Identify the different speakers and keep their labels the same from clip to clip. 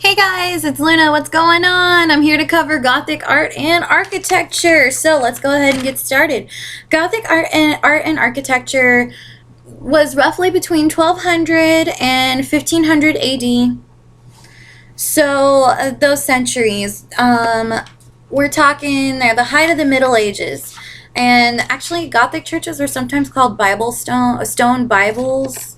Speaker 1: Hey guys, it's Luna. What's going on? I'm here to cover Gothic art and architecture. So let's go ahead and get started. Gothic art and architecture was roughly between 1200 and 1500 AD. So those centuries, we're talking they're the height of the Middle Ages. And actually, Gothic churches are sometimes called stone Bibles.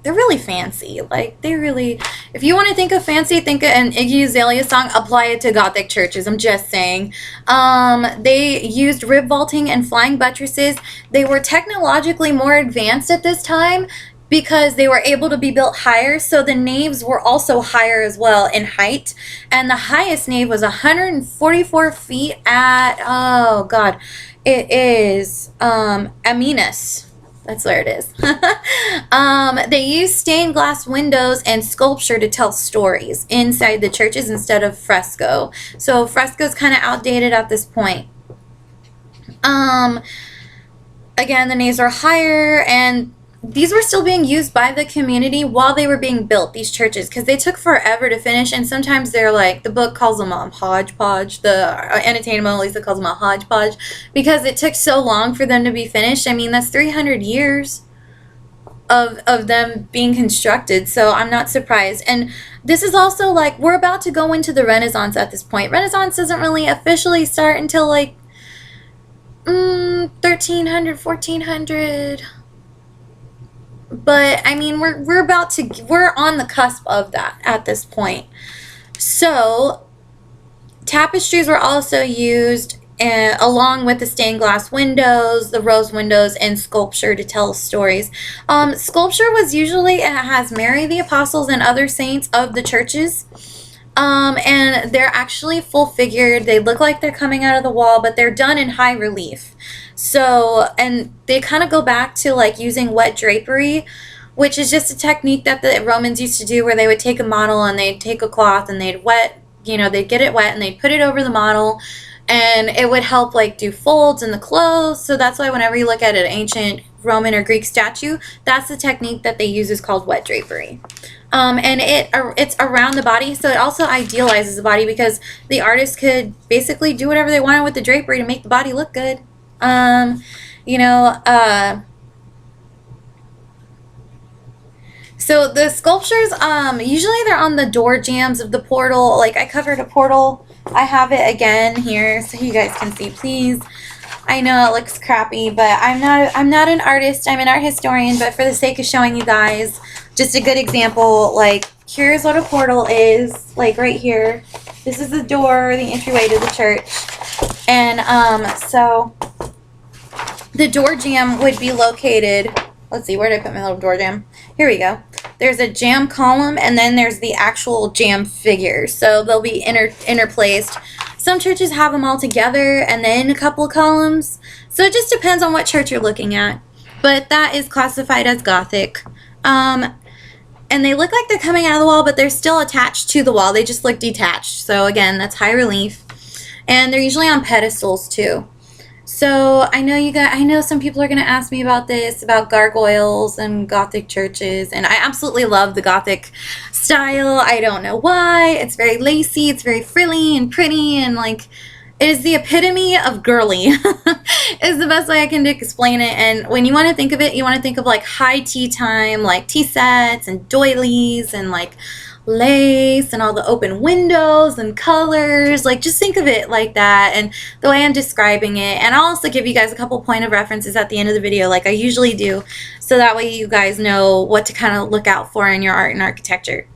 Speaker 1: They're really fancy. Like, they really, if you want to think of fancy, think of an Iggy Azalea song, apply it to Gothic churches. I'm just saying. They used rib vaulting and flying buttresses. They were technologically more advanced at this time because they were able to be built higher. So the naves were also higher as well in height. And the highest nave was 144 feet at, oh God, it is Aminus. That's where it is. They use stained glass windows and sculpture to tell stories inside the churches instead of fresco. So fresco is kind of outdated at this point. Again, the naves are higher, and these were still being used by the community while they were being built, these churches, because they took forever to finish, and sometimes they're like, the book calls them a hodgepodge, the Annotated Mona Lisa calls them a hodgepodge, because it took so long for them to be finished. I mean, that's 300 years of them being constructed, so I'm not surprised. And this is also like, we're about to go into the Renaissance at this point. Renaissance doesn't really officially start until like 1300, 1400. But I mean, we're on the cusp of that at this point. So tapestries were also used along with the stained glass windows, the rose windows, and sculpture to tell stories. Sculpture was usually, it has Mary the Apostles and other saints of the churches. And they're actually full figured. They look like they're coming out of the wall, but they're done in high relief. So, and they kind of go back to like using wet drapery, which is just a technique that the Romans used to do, where they would take a model and they'd take a cloth and they'd they'd get it wet and they'd put it over the model, and it would help like do folds in the clothes. So that's why whenever you look at an ancient Roman or Greek statue, that's the technique that they use, is called wet drapery. And it's around the body, so it also idealizes the body, because the artist could basically do whatever they wanted with the drapery to make the body look good. So the sculptures, usually they're on the door jambs of the portal. Like, I covered a portal. I have it again here so you guys can see, please. I know it looks crappy, but I'm not an artist. I'm an art historian, but for the sake of showing you guys just a good example, like, here's what a portal is, like right here. This is the door, the entryway to the church. And so the door jamb would be located, let's see, where did I put my little door jamb? Here we go. There's a jamb column, and then there's the actual jamb figure. So they'll be interplaced. Some churches have them all together and then a couple of columns. So it just depends on what church you're looking at. But that is classified as Gothic. And they look like they're coming out of the wall, but they're still attached to the wall. They just look detached. So again, that's high relief. And they're usually on pedestals too. So I know some people are going to ask me about this, about gargoyles and Gothic churches, and I absolutely love the Gothic style. I don't know why. It's very lacy, it's very frilly and pretty, and like, it is the epitome of girly is the best way I can explain it. And when you want to think of it, you want to think of like high tea time, like tea sets and doilies and like lace and all the open windows and colors. Like, just think of it like that, and the way I'm describing it. And I'll also give you guys a couple point of references at the end of the video, like I usually do, so that way you guys know what to kind of look out for in your art and architecture.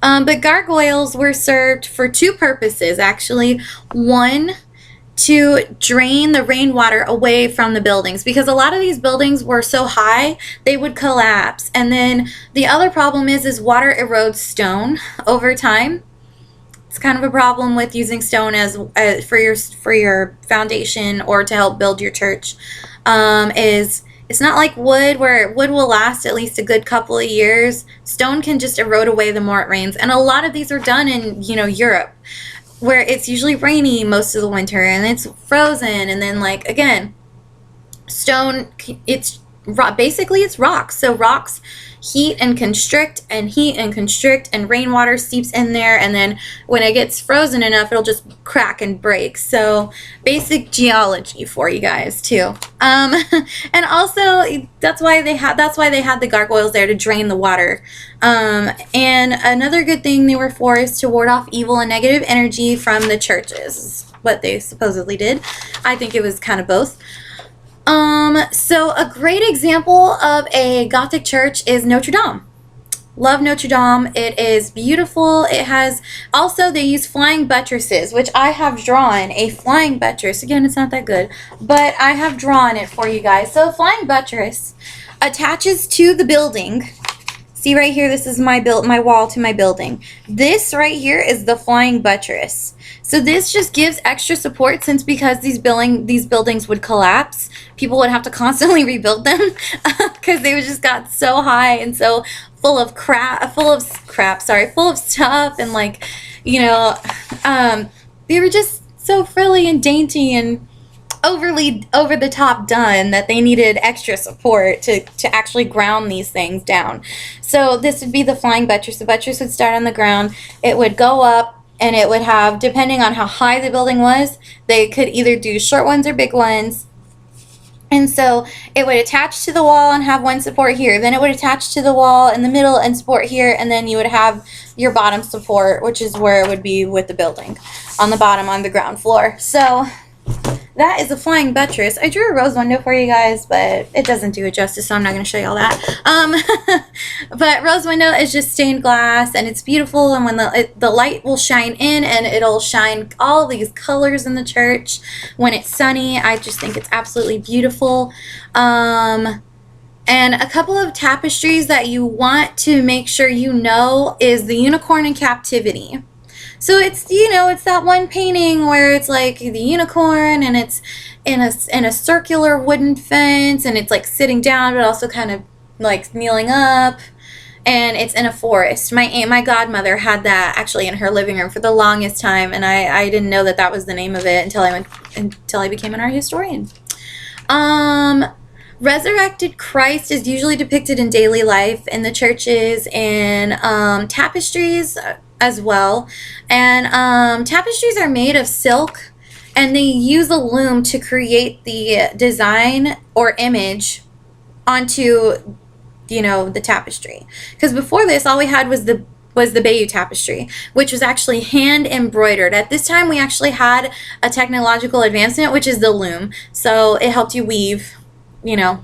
Speaker 1: But gargoyles were served for two purposes, actually. One, to drain the rainwater away from the buildings, because a lot of these buildings were so high they would collapse. And then the other problem is water erodes stone over time. It's kind of a problem with using stone as for your foundation or to help build your church. It's not like wood, where wood will last at least a good couple of years. Stone can just erode away the more it rains, and a lot of these are done in Europe, where it's usually rainy most of the winter and it's frozen. And then, like, again, stone, it's basically it's rocks. So rocks heat and constrict and heat and constrict, and rainwater seeps in there, and then when it gets frozen enough, it'll just crack and break. So basic geology for you guys too. And also that's why they had the gargoyles there, to drain the water. And another good thing they were for is to ward off evil and negative energy from the churches. What they supposedly did. I think it was kind of both. So a great example of a Gothic church is Notre Dome. Love Notre Dame. It is beautiful. It has, also they use flying buttresses, which I have drawn a flying buttress. Again, it's not that good, but I have drawn it for you guys. So a flying buttress attaches to the building. See right here, this is my wall to my building. This right here is the flying buttress. So this just gives extra support, since because these buildings would collapse, people would have to constantly rebuild them because they just got so high and so full of stuff, and like, you know, they were just so frilly and dainty and over the top done that they needed extra support to actually ground these things down. So this would be the flying buttress. The buttress would start on the ground. It would go up, and it would have, depending on how high the building was, they could either do short ones or big ones. And so it would attach to the wall and have one support here. Then it would attach to the wall in the middle and support here. And then you would have your bottom support, which is where it would be with the building, on the bottom, on the ground floor. So that is a flying buttress. I drew a rose window for you guys, but it doesn't do it justice, so I'm not going to show you all that. But rose window is just stained glass, and it's beautiful, and when the light will shine in, and it'll shine all these colors in the church when it's sunny. I just think it's absolutely beautiful. And a couple of tapestries that you want to make sure you know is the unicorn in captivity. So it's, you know, it's that one painting where it's like the unicorn, and it's in a circular wooden fence, and it's like sitting down but also kind of like kneeling up, and it's in a forest. My godmother had that actually in her living room for the longest time, and I didn't know that was the name of it until I became an art historian. Resurrected Christ is usually depicted in daily life in the churches, and tapestries as well. And tapestries are made of silk, and they use a loom to create the design or image onto, you know, the tapestry. Because before this, all we had was the Bayeux tapestry, which was actually hand embroidered. At this time, we actually had a technological advancement, which is the loom. So it helped you weave, you know.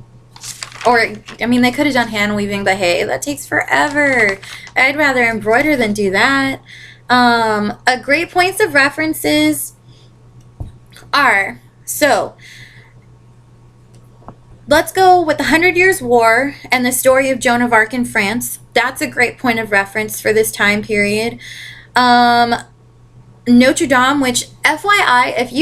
Speaker 1: Or, I mean, they could have done hand weaving, but hey, that takes forever. I'd rather embroider than do that. A great points of references are, so let's go with the 100 Years' War and the story of Joan of Arc in France. That's a great point of reference for this time period. Notre Dame, which, FYI, if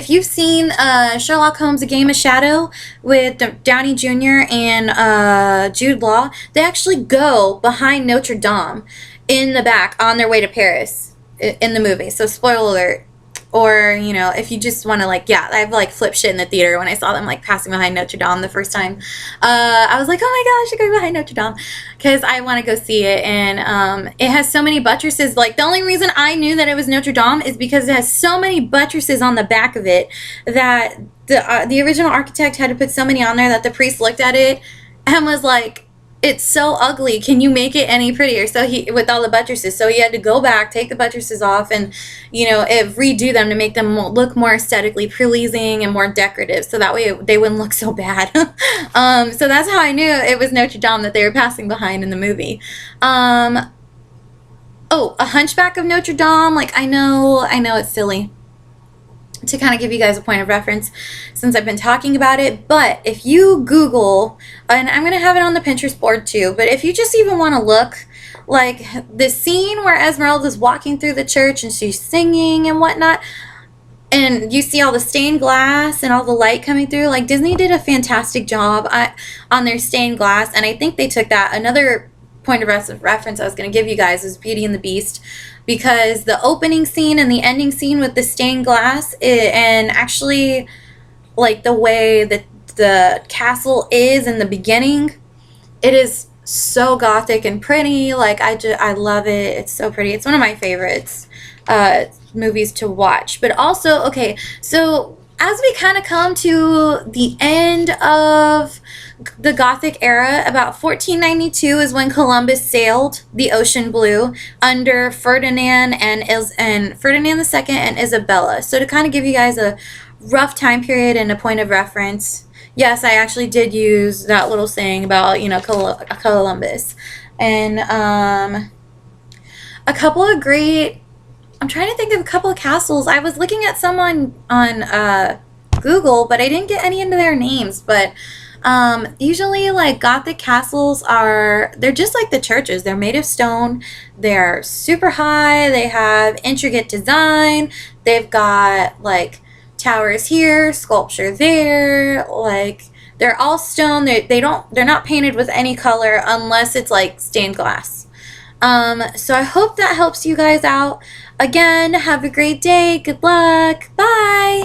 Speaker 1: you've seen Sherlock Holmes: A Game of Shadow with Downey Jr. and Jude Law, they actually go behind Notre Dame in the back on their way to Paris in the movie. So spoiler alert. Or, you know, if you just want to, like, yeah, I've, like, flipped shit in the theater when I saw them, like, passing behind Notre Dame the first time. I was like, oh my gosh, I should go behind Notre Dame, because I want to go see it. And it has so many buttresses. Like, the only reason I knew that it was Notre Dame is because it has so many buttresses on the back of it that the original architect had to put so many on there that the priest looked at it and was like, it's so ugly. Can you make it any prettier? So with all the buttresses. So he had to go back, take the buttresses off, and, you know, redo them to make them look more aesthetically pleasing and more decorative. So that way they wouldn't look so bad. So that's how I knew it was Notre Dame that they were passing behind in the movie. Oh, A Hunchback of Notre Dame. Like, I know it's silly to kind of give you guys a point of reference since I've been talking about it, but if you Google, and I'm going to have it on the Pinterest board too, but if you just even want to look, like, the scene where Esmeralda's walking through the church and she's singing and whatnot, and you see all the stained glass and all the light coming through, like, Disney did a fantastic job on their stained glass, and I think they took that. Another point of reference I was going to give you guys is Beauty and the Beast, because the opening scene and the ending scene with the stained glass, and actually, like, the way that the castle is in the beginning, it is so Gothic and pretty. Like I love it. It's so pretty. It's one of my favorites movies to watch. But also, okay, so as we kind of come to the end of the Gothic era, about 1492 is when Columbus sailed the ocean blue under Ferdinand and Ferdinand II and Isabella. So to kind of give you guys a rough time period and a point of reference, yes, I actually did use that little saying about, you know, Columbus. And a couple of great, I'm trying to think of a couple of castles. I was looking at some on Google, but I didn't get any into their names. But usually, like, Gothic castles they're just like the churches. They're made of stone. They're super high. They have intricate design. They've got, like, towers here, sculpture there. Like, they're all stone. They're not painted with any color unless it's, like, stained glass. So I hope that helps you guys out. Again, have a great day. Good luck. Bye.